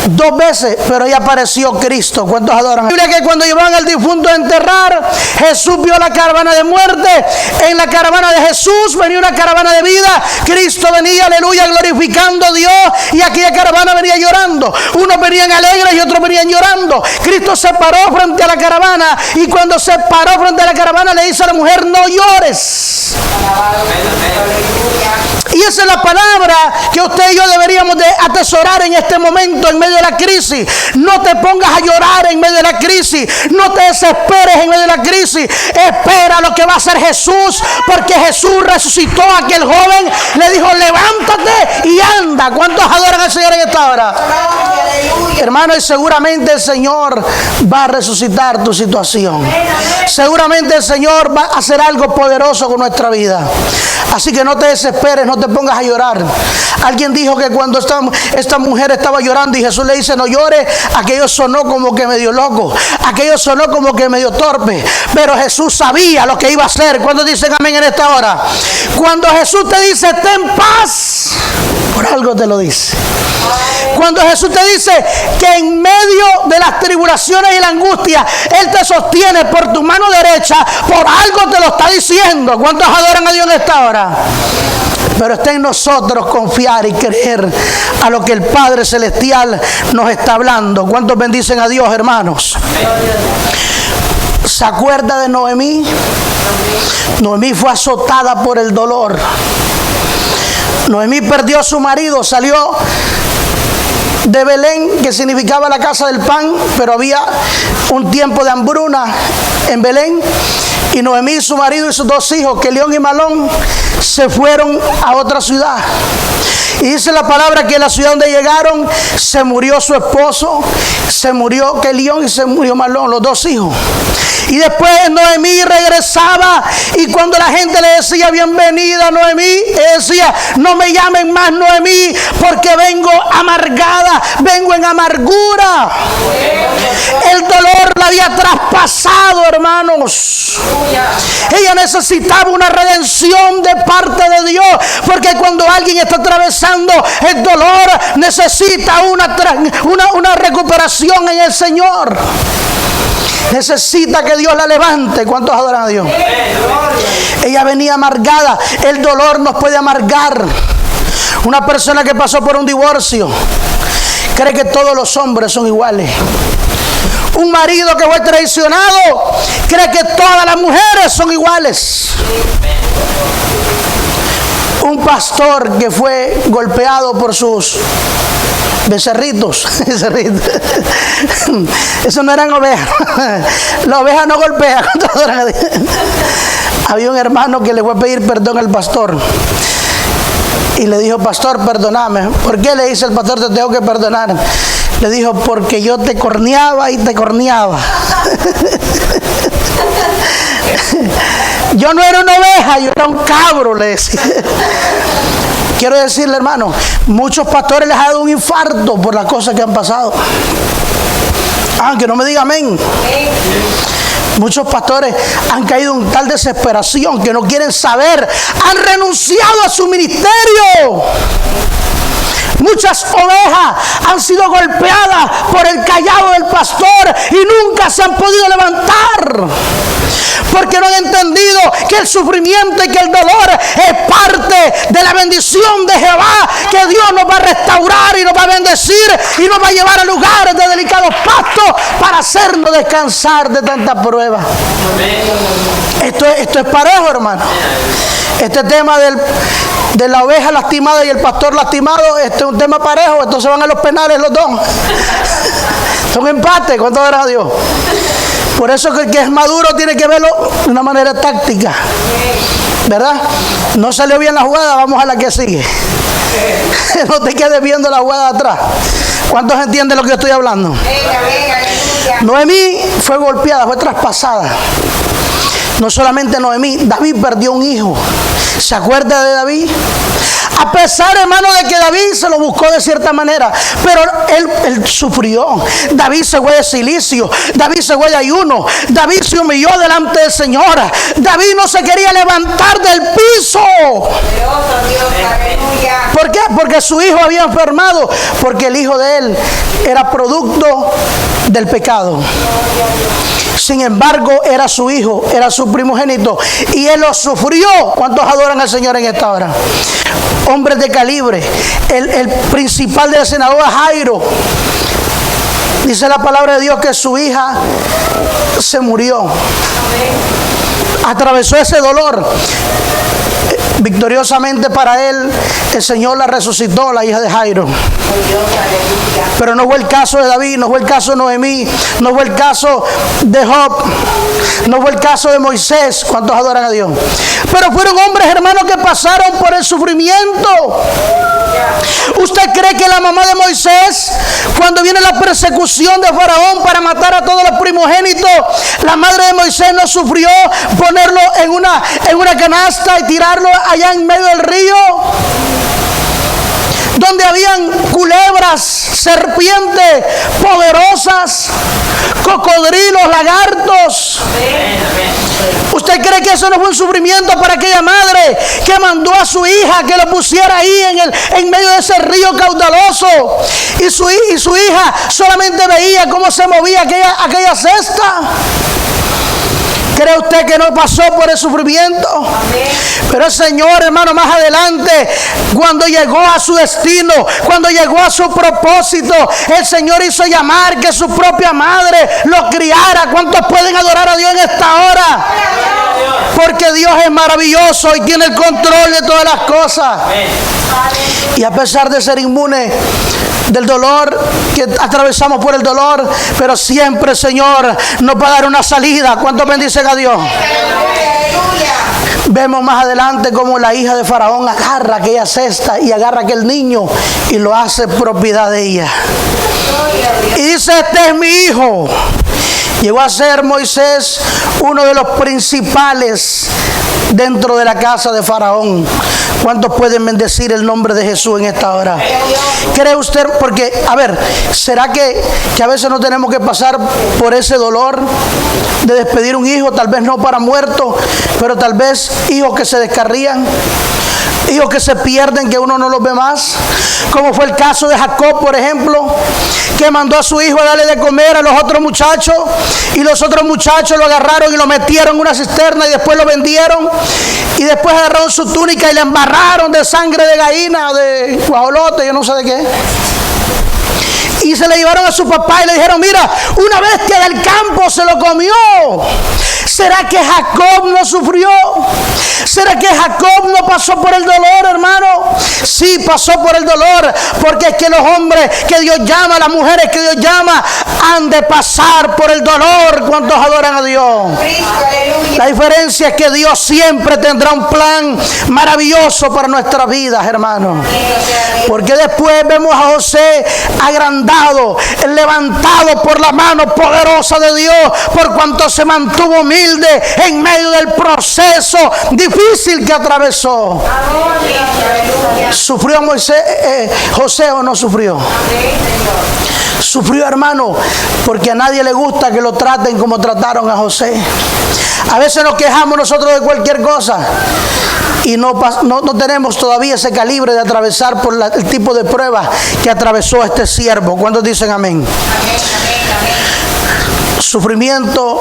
2 veces, pero ahí apareció Cristo. ¿Cuántos adoran? La Biblia que cuando llevaban al difunto a enterrar, Jesús vio la caravana de muerte. En la caravana de Jesús venía una caravana de vida. Cristo venía, aleluya, glorificando a Dios, y aquella caravana venía llorando. Unos venían alegres y otros venían llorando. Cristo se paró frente a la caravana, y cuando se paró frente a la caravana le dice a la mujer: no llores. Y Y esa es la palabra que usted y yo deberíamos de atesorar en este momento, en medio de la crisis. No te pongas a llorar en medio de la crisis. No te desesperes en medio de la crisis. Espera lo que va a hacer Jesús, porque Jesús resucitó a aquel joven, le dijo: levántate y anda. ¿Cuántos adoran al Señor en esta hora? Hermano, y seguramente el Señor va a resucitar tu situación. Seguramente el Señor va a hacer algo poderoso con nuestra vida. Así que no te desesperes, no te pongas a llorar. Alguien dijo que cuando esta mujer estaba llorando y Jesús le dice: no llores, aquello sonó como que medio loco, aquello sonó como que medio torpe, pero Jesús sabía lo que iba a hacer. ¿Cuántos dicen amén en esta hora? Cuando Jesús te dice: ten paz, por algo te lo dice. Cuando Jesús te dice que en medio de las tribulaciones y la angustia Él te sostiene por tu mano derecha, por algo te lo está diciendo. ¿Cuántos adoran a Dios en esta hora? Pero está en nosotros confiar y creer a lo que el Padre Celestial nos está hablando. ¿Cuántos bendicen a Dios, hermanos? ¿Se acuerda de Noemí? Noemí fue azotada por el dolor. Noemí perdió a su marido, salió de Belén, que significaba la casa del pan, pero había un tiempo de hambruna en Belén. Y Noemí, su marido y sus dos hijos, Kelión y Malón, se fueron a otra ciudad. Y dice la palabra que en la ciudad donde llegaron se murió su esposo, se murió Kelión y se murió Malón, los dos hijos. Y después Noemí regresaba, y cuando la gente le decía: bienvenida Noemí, ella decía: no me llamen más Noemí, porque vengo amargada, vengo en amargura. El dolor la había traspasado, hermanos. Ella necesitaba una redención de parte de Dios, porque cuando alguien está atravesando el dolor, necesita una recuperación en el Señor. Necesita que Dios la levante. ¿Cuántos adoran a Dios? Ella venía amargada. El dolor nos puede amargar. Una persona que pasó por un divorcio cree que todos los hombres son iguales. Un marido que fue traicionado cree que todas las mujeres son iguales. Un pastor que fue golpeado por sus becerritos. Eso no eran ovejas. La oveja no golpea. Había un hermano que le fue a pedir perdón al pastor y le dijo: pastor, perdóname. ¿Por qué? Le dice el pastor: te tengo que perdonar. Le dijo: porque yo te corneaba y te corneaba. Yo no era una oveja, yo era un cabro, le decía. Quiero decirle, hermano, muchos pastores les ha dado un infarto por las cosas que han pasado. Aunque no me diga amén. Muchos pastores han caído en tal desesperación que no quieren saber, han renunciado a su ministerio. Muchas ovejas han sido golpeadas por el cayado del pastor y nunca se han podido levantar, porque no han entendido que el sufrimiento y que el dolor es parte de la bendición de Jehová, que Dios nos va a restaurar y nos va a bendecir y nos va a llevar a lugares de delicados pastos para hacernos descansar de tanta prueba. Esto es parejo, hermano. Este tema de la oveja lastimada y el pastor lastimado, este es un tema parejo. Estos se van a los penales los dos. Son empates. ¿Cuánto adoran a Dios? Por eso que el que es maduro tiene que verlo de una manera táctica, ¿verdad? No salió bien la jugada, vamos a la que sigue. No te quedes viendo la jugada atrás. ¿Cuántos entienden lo que yo estoy hablando? Noemí fue golpeada, fue traspasada. No solamente Noemí, David perdió un hijo. ¿Se acuerda de David? A pesar, hermano, de que David se lo buscó de cierta manera, pero él sufrió. David se fue de cilicio, David se fue de ayuno, David se humilló delante del Señor. David no se quería levantar del piso. ¿Por qué? Porque su hijo había enfermado, porque el hijo de él era producto del pecado. Sin embargo, era su hijo, era su primogénito, y él lo sufrió. ¿Cuántos adoran al Señor en esta hora? Hombres de calibre. El principal de la sinagoga, Jairo, dice la palabra de Dios que su hija se murió. Atravesó ese dolor. Victoriosamente para él, el Señor la resucitó, la hija de Jairo. Pero no fue el caso de David, no fue el caso de Noemí, no fue el caso de Job, no fue el caso de Moisés. ¿Cuántos adoran a Dios? Pero fueron hombres, hermanos, que pasaron por el sufrimiento. ¿Usted cree que la mamá de Moisés, cuando viene la persecución de Faraón para matar a todos los primogénitos, la madre de Moisés no sufrió ponerlo en una canasta y tirarlo allá en medio del río, donde habían culebras, serpientes poderosas, cocodrilos, lagartos? ¿Usted cree que eso no fue un sufrimiento para aquella madre que mandó a su hija que lo pusiera ahí en medio de ese río caudaloso? Y su hija solamente veía cómo se movía aquella cesta. ¿Cree usted que no pasó por el sufrimiento? Pero el Señor, hermano, más adelante, cuando llegó a su destino, cuando llegó a su propósito, el Señor hizo llamar que su propia madre lo criara. ¿Cuántos pueden adorar a Dios en esta hora? Porque Dios es maravilloso y tiene el control de todas las cosas. Y a pesar de ser inmune del dolor, que atravesamos por el dolor, pero siempre el Señor nos va a dar una salida. ¿Cuántos bendicen a Dios? Vemos más adelante como la hija de Faraón agarra aquella cesta y agarra aquel niño y lo hace propiedad de ella. Y dice: este es mi hijo. Llegó a ser Moisés uno de los principales dentro de la casa de Faraón. ¿Cuántos pueden bendecir el nombre de Jesús en esta hora? ¿Cree usted? Porque, a ver, ¿será que a veces no tenemos que pasar por ese dolor de despedir un hijo? Tal vez no para muerto, pero tal vez hijos que se descarrían, hijos que se pierden, que uno no los ve más, como fue el caso de Jacob, por ejemplo, que mandó a su hijo a darle de comer a los otros muchachos, y los otros muchachos lo agarraron y lo metieron en una cisterna y después lo vendieron, y después agarraron su túnica y le embarraron de sangre de gallina, de guajolote, yo no sé de qué. Y se le llevaron a su papá y le dijeron: mira, una bestia del campo se lo comió. ¿Será que Jacob no sufrió? ¿Será que Jacob no pasó por el dolor, hermano? Sí, pasó por el dolor, porque es que los hombres que Dios llama, las mujeres que Dios llama, han de pasar por el dolor. ¿Cuántos adoran a Dios? La diferencia es que Dios siempre tendrá un plan maravilloso para nuestras vidas, hermano. Porque después vemos a José agrandado, levantado por la mano poderosa de Dios, por cuanto se mantuvo humilde en medio del proceso difícil que atravesó. ¿Sufrió José o no sufrió? Sufrió, hermano, porque a nadie le gusta que lo traten como trataron a José. A veces nos quejamos nosotros de cualquier cosa y no tenemos todavía ese calibre de atravesar por el tipo de prueba que atravesó este siervo. ¿Cuántos dicen amén? Sufrimiento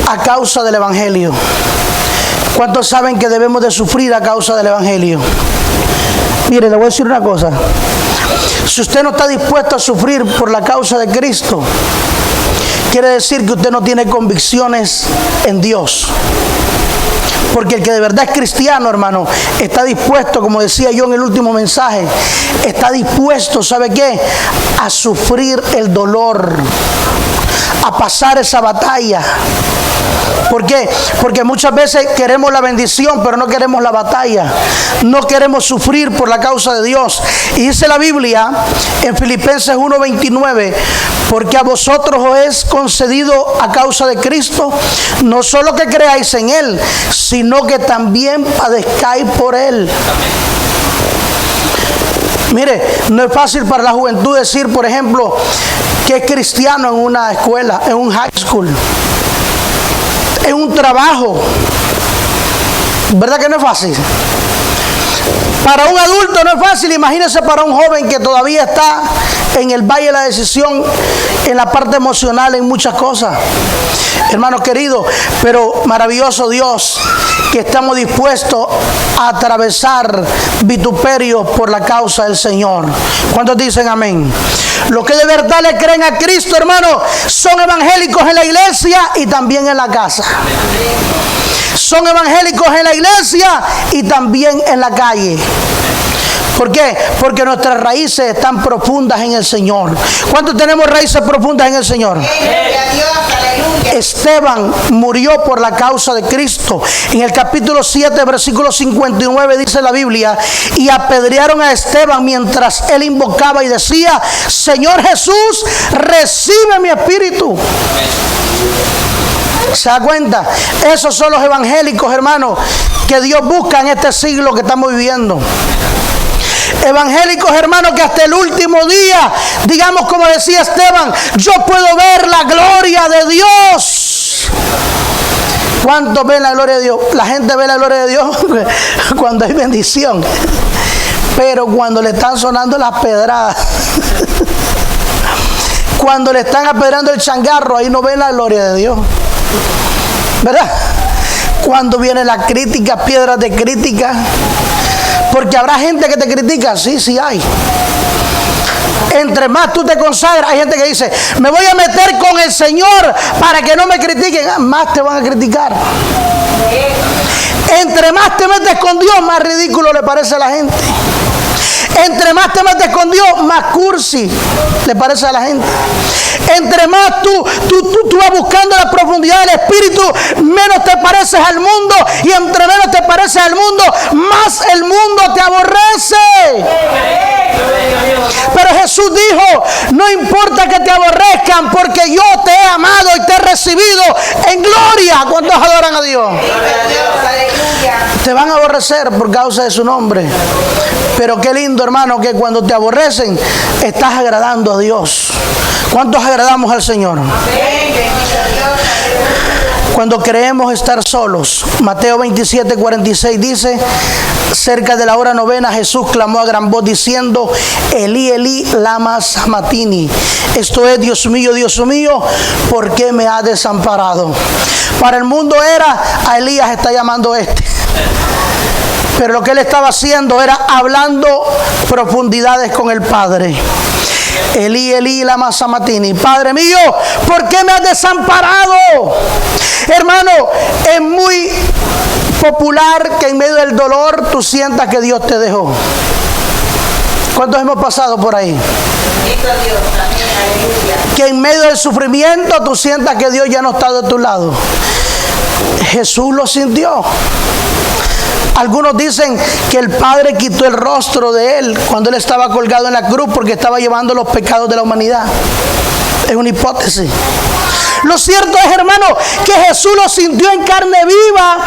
a causa del Evangelio. ¿Cuántos saben que debemos de sufrir a causa del Evangelio? Mire, le voy a decir una cosa. Si usted no está dispuesto a sufrir por la causa de Cristo, quiere decir que usted no tiene convicciones en Dios. Porque el que de verdad es cristiano, hermano, está dispuesto, como decía yo en el último mensaje, está dispuesto, ¿sabe qué? A sufrir el dolor, a pasar esa batalla. ¿Por qué? Porque muchas veces queremos la bendición, pero no queremos la batalla. No queremos sufrir por la causa de Dios. Y dice la Biblia en Filipenses 1:29, porque a vosotros os es concedido a causa de Cristo, no solo que creáis en Él, sino que también padezcáis por Él. Mire, no es fácil para la juventud decir, por ejemplo, que es cristiano en una escuela, en un high school, en un trabajo. ¿Verdad que no es fácil? Para un adulto no es fácil, imagínense para un joven que todavía está en el valle de la decisión, en la parte emocional, en muchas cosas. Hermanos queridos, pero maravilloso Dios, que estamos dispuestos a atravesar vituperios por la causa del Señor. ¿Cuántos dicen amén? Los que de verdad le creen a Cristo, hermanos, son evangélicos en la iglesia y también en la casa. Son evangélicos en la iglesia y también en la calle. ¿Por qué? Porque nuestras raíces están profundas en el Señor. ¿Cuántos tenemos raíces profundas en el Señor? Gloria a Dios, aleluya. Esteban murió por la causa de Cristo. En el capítulo 7, versículo 59 dice la Biblia: y apedrearon a Esteban mientras él invocaba y decía: Señor Jesús, recibe mi espíritu. ¿Se da cuenta? Esos son los evangélicos, hermanos, que Dios busca en este siglo que estamos viviendo. Evangélicos, hermanos, que hasta el último día, digamos como decía Esteban, yo puedo ver la gloria de Dios. ¿Cuántos ven la gloria de Dios? La gente ve la gloria de Dios cuando hay bendición, pero cuando le están sonando las pedradas, cuando le están apedrando el changarro, ahí no ven la gloria de Dios, ¿verdad? Cuando viene la crítica, piedras de crítica. Porque habrá gente que te critica, sí hay. Entre más tú te consagras, hay gente que dice: me voy a meter con el Señor para que no me critiquen. Más te van a criticar. Entre más te metes con Dios, más ridículo le parece a la gente. Entre más te metes con Dios, más cursi le parece a la gente. Entre más tú vas buscando la profundidad del Espíritu, menos te pareces al mundo. Y entre menos te pareces al mundo, más el mundo te aborrece. Pero Jesús dijo: no importa que te aborrezcan, porque yo te he amado y te he recibido en gloria. ¿Cuántos adoran a Dios? Te van a aborrecer por causa de su nombre. Pero qué lindo, hermano, que cuando te aborrecen, estás agradando a Dios. ¿Cuántos agradamos al Señor? Cuando creemos estar solos. Mateo 27:46 dice: cerca de la hora novena, Jesús clamó a gran voz diciendo: Elí, Elí, lama sabactani. Esto es: Dios mío, ¿por qué me has desamparado? Para el mundo era: a Elías está llamando este. Pero lo que él estaba haciendo era hablando profundidades con el Padre. Elí, Elí, lama sabactani. Padre mío, ¿por qué me has desamparado? Hermano, es muy popular que en medio del dolor tú sientas que Dios te dejó. ¿Cuántos hemos pasado por ahí? Que en medio del sufrimiento tú sientas que Dios ya no está de tu lado. Jesús lo sintió. Algunos dicen que el Padre quitó el rostro de él cuando él estaba colgado en la cruz porque estaba llevando los pecados de la humanidad. Es una hipótesis. Lo cierto es, hermano, que Jesús lo sintió en carne viva,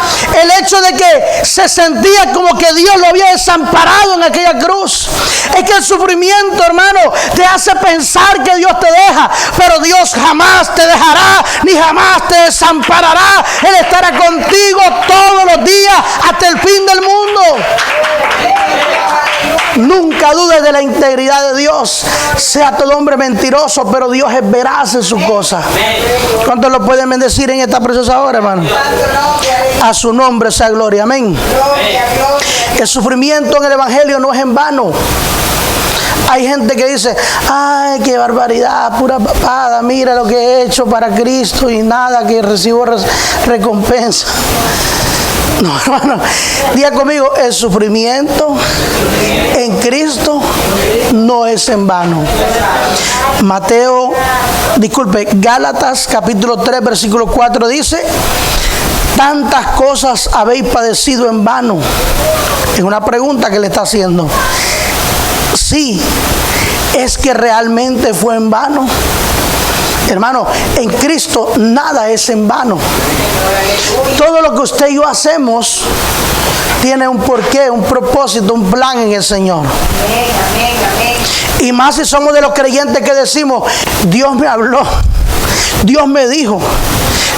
el hecho de que se sentía como que Dios lo había desamparado en aquella cruz. Es que el sufrimiento, hermano, te hace pensar que Dios te deja, pero Dios jamás te dejará, ni jamás te desamparará. Él estará contigo todos los días hasta el fin del mundo. Nunca dudes de la integridad de Dios. Sea todo hombre mentiroso, pero Dios es veraz en sus cosas. ¿Cuántos lo pueden bendecir en esta preciosa hora, hermano? A su nombre sea gloria. Amén. El sufrimiento en el Evangelio no es en vano. Hay gente que dice: ay, qué barbaridad, pura papada, mira lo que he hecho para Cristo y nada, que recibo recompensa. No, hermano, diga conmigo: el sufrimiento en Cristo no es en vano. Gálatas capítulo 3 versículo 4 dice: tantas cosas habéis padecido en vano. Es una pregunta que le está haciendo. Sí, es que realmente fue en vano. Hermano, en Cristo nada es en vano. Todo lo que usted y yo hacemos tiene un porqué, un propósito, un plan en el Señor. Y más si somos de los creyentes que decimos: Dios me habló, Dios me dijo,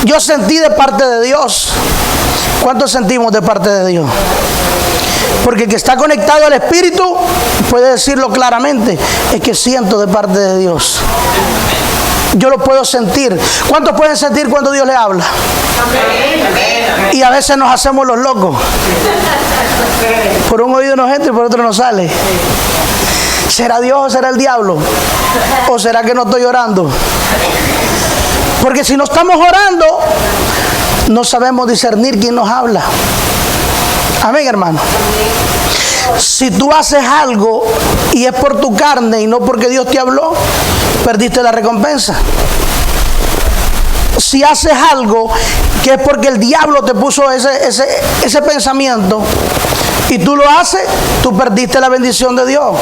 yo sentí de parte de Dios. ¿Cuántos sentimos de parte de Dios? Porque el que está conectado al Espíritu puede decirlo claramente: es que siento de parte de Dios. Yo lo puedo sentir. ¿Cuántos pueden sentir cuando Dios le habla? Y a veces nos hacemos los locos. Por un oído nos entra y por otro nos sale. ¿Será Dios o será el diablo? ¿O será que no estoy orando? Porque si no estamos orando, no sabemos discernir quién nos habla. Amén, hermano. Si tú haces algo y es por tu carne y no porque Dios te habló, perdiste la recompensa. Si haces algo que es porque el diablo te puso ese pensamiento y tú lo haces, tú perdiste la bendición de Dios.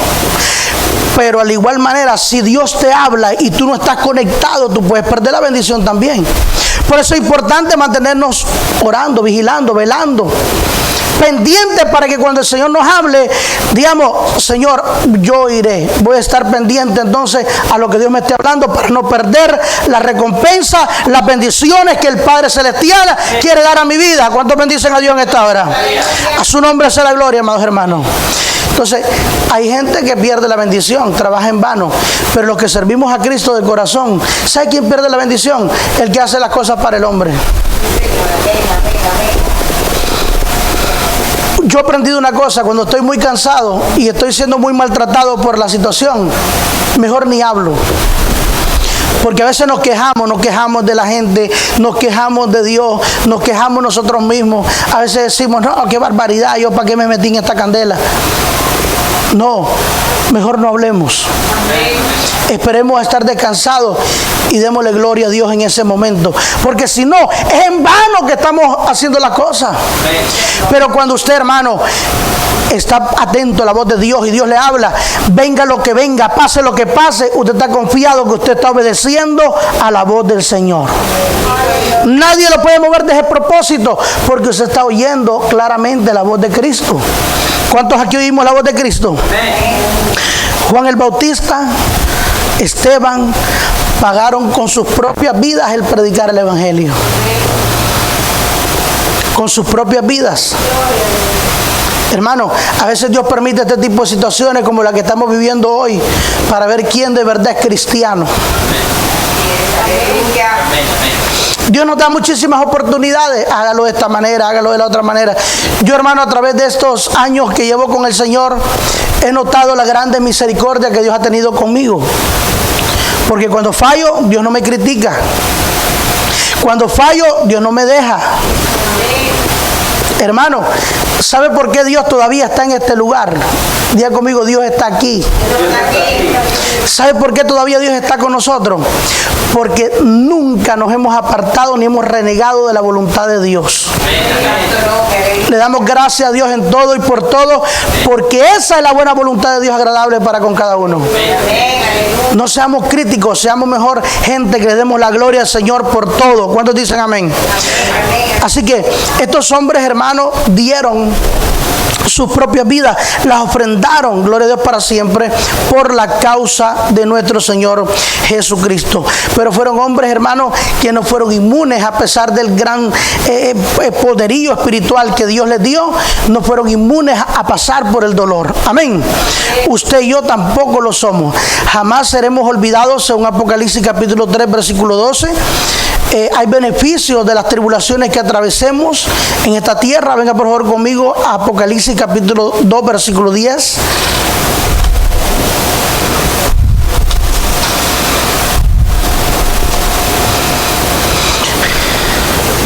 Pero al igual manera, si Dios te habla y tú no estás conectado, tú puedes perder la bendición también. Por eso es importante mantenernos orando, vigilando, velando, pendiente, para que cuando el Señor nos hable, digamos: Señor, yo iré. Voy a estar pendiente entonces a lo que Dios me esté hablando, para no perder la recompensa, las bendiciones que el Padre Celestial quiere dar a mi vida. ¿Cuántos bendicen a Dios en esta hora? A su nombre sea la gloria, amados hermanos. Entonces, hay gente que pierde la bendición, trabaja en vano. Pero los que servimos a Cristo de corazón, ¿sabe quién pierde la bendición? El que hace las cosas para el hombre. Yo he aprendido una cosa: cuando estoy muy cansado y estoy siendo muy maltratado por la situación, mejor ni hablo. Porque a veces nos quejamos de la gente, nos quejamos de Dios, nos quejamos nosotros mismos. A veces decimos: no, qué barbaridad, yo para qué me metí en esta candela. No, mejor no hablemos. Esperemos a estar descansados y démosle gloria a Dios en ese momento. Porque si no, es en vano que estamos haciendo las cosas. Pero cuando usted, hermano, está atento a la voz de Dios y Dios le habla, venga lo que venga, pase lo que pase, usted está confiado que usted está obedeciendo a la voz del Señor. Nadie lo puede mover de ese propósito, porque usted está oyendo claramente la voz de Cristo. ¿Cuántos aquí oímos la voz de Cristo? Juan el Bautista, Esteban pagaron con sus propias vidas el predicar el Evangelio. Con sus propias vidas. Hermano, a veces Dios permite este tipo de situaciones como la que estamos viviendo hoy, para ver quién de verdad es cristiano. Dios nos da muchísimas oportunidades. Hágalo de esta manera, hágalo de la otra manera. Yo, hermano, a través de estos años que llevo con el Señor, he notado la grande misericordia que Dios ha tenido conmigo. Porque cuando fallo, Dios no me critica. Cuando fallo, Dios no me deja. Hermano, ¿sabe por qué Dios todavía está en este lugar? Diga conmigo: Dios está aquí. ¿Sabe por qué todavía Dios está con nosotros? Porque nunca nos hemos apartado ni hemos renegado de la voluntad de Dios. Le damos gracias a Dios en todo y por todo, porque esa es la buena voluntad de Dios, agradable para con cada uno. No seamos críticos, seamos mejor gente que le demos la gloria al Señor por todo. ¿Cuántos dicen amén? Así que estos hombres, hermanos, dieron sus propias vidas, las ofrendaron, gloria a Dios, para siempre, por la causa de nuestro Señor Jesucristo. Pero fueron hombres, hermanos, que no fueron inmunes, a pesar del gran poderío espiritual que Dios les dio, no fueron inmunes a pasar por el dolor. Amén. Usted y yo tampoco lo somos. Jamás seremos olvidados, según Apocalipsis capítulo 3, versículo 12. Hay beneficios de las tribulaciones que atravesemos en esta tierra. Venga por favor conmigo a Apocalipsis capítulo 2, versículo 10.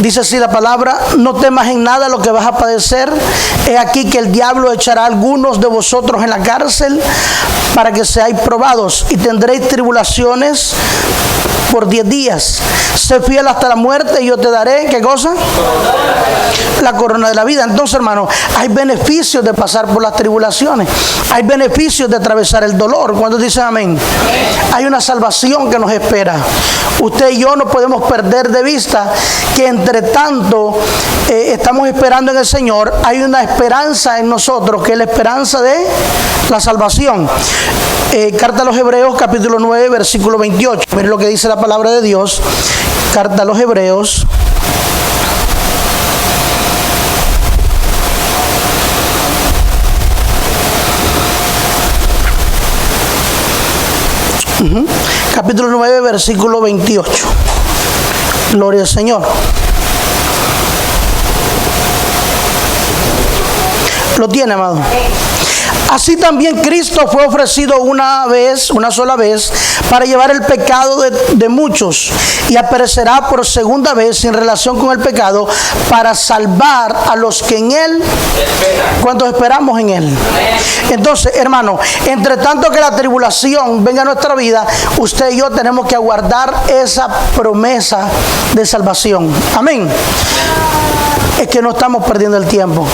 Dice así la palabra: no temas en nada lo que vas a padecer. He aquí que el diablo echará a algunos de vosotros en la cárcel para que seáis probados, y tendréis tribulaciones por 10 días. Sé fiel hasta la muerte y yo te daré, ¿qué cosa? La corona de la vida. Entonces, hermano, hay beneficios de pasar por las tribulaciones. Hay beneficios de atravesar el dolor. ¿Cuántos dicen amén? Hay una salvación que nos espera. Usted y yo no podemos perder de vista que entre tanto estamos esperando en el Señor, hay una esperanza en nosotros, que es la esperanza de la salvación. Carta a los Hebreos capítulo 9, versículo 28. Miren lo que dice la palabra de Dios. Carta a los Hebreos. Capítulo 9, versículo 28. Gloria al Señor. ¿Lo tiene, amado? Así también Cristo fue ofrecido una sola vez, para llevar el pecado de muchos, y aparecerá por segunda vez en relación con el pecado, para salvar a los que en Él, ¿cuántos esperamos en Él? Entonces, hermano, entre tanto que la tribulación venga a nuestra vida, usted y yo tenemos que aguardar esa promesa de salvación. Amén. Es que no estamos perdiendo el tiempo.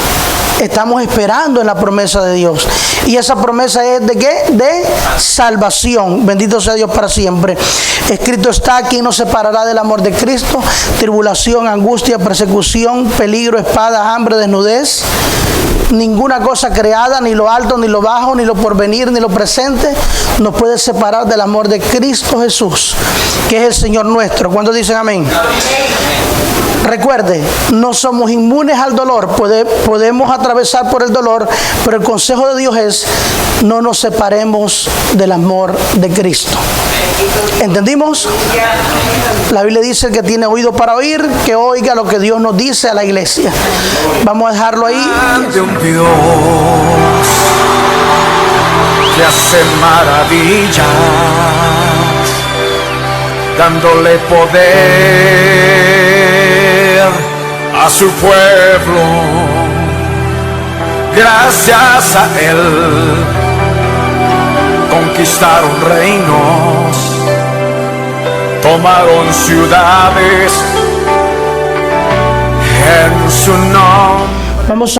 Estamos esperando en la promesa de Dios. Y esa promesa es ¿de qué? De salvación. Bendito sea Dios para siempre. Escrito está: ¿quién nos separará del amor de Cristo? Tribulación, angustia, persecución, peligro, espada, hambre, desnudez. Ninguna cosa creada, ni lo alto, ni lo bajo, ni lo porvenir, ni lo presente, nos puede separar del amor de Cristo Jesús, que es el Señor nuestro. ¿Cuántos dicen amén? Recuerde, no somos inmunes al dolor, podemos atravesar por el dolor, pero el consejo de Dios es: no nos separemos del amor de Cristo. ¿Entendimos? La Biblia dice: el que tiene oído para oír, que oiga lo que Dios nos dice a la iglesia. Vamos a dejarlo ahí. De un Dios que hace maravillas, dándole poder a su pueblo. Gracias a Él conquistaron reinos, tomaron ciudades en su nombre. Vamos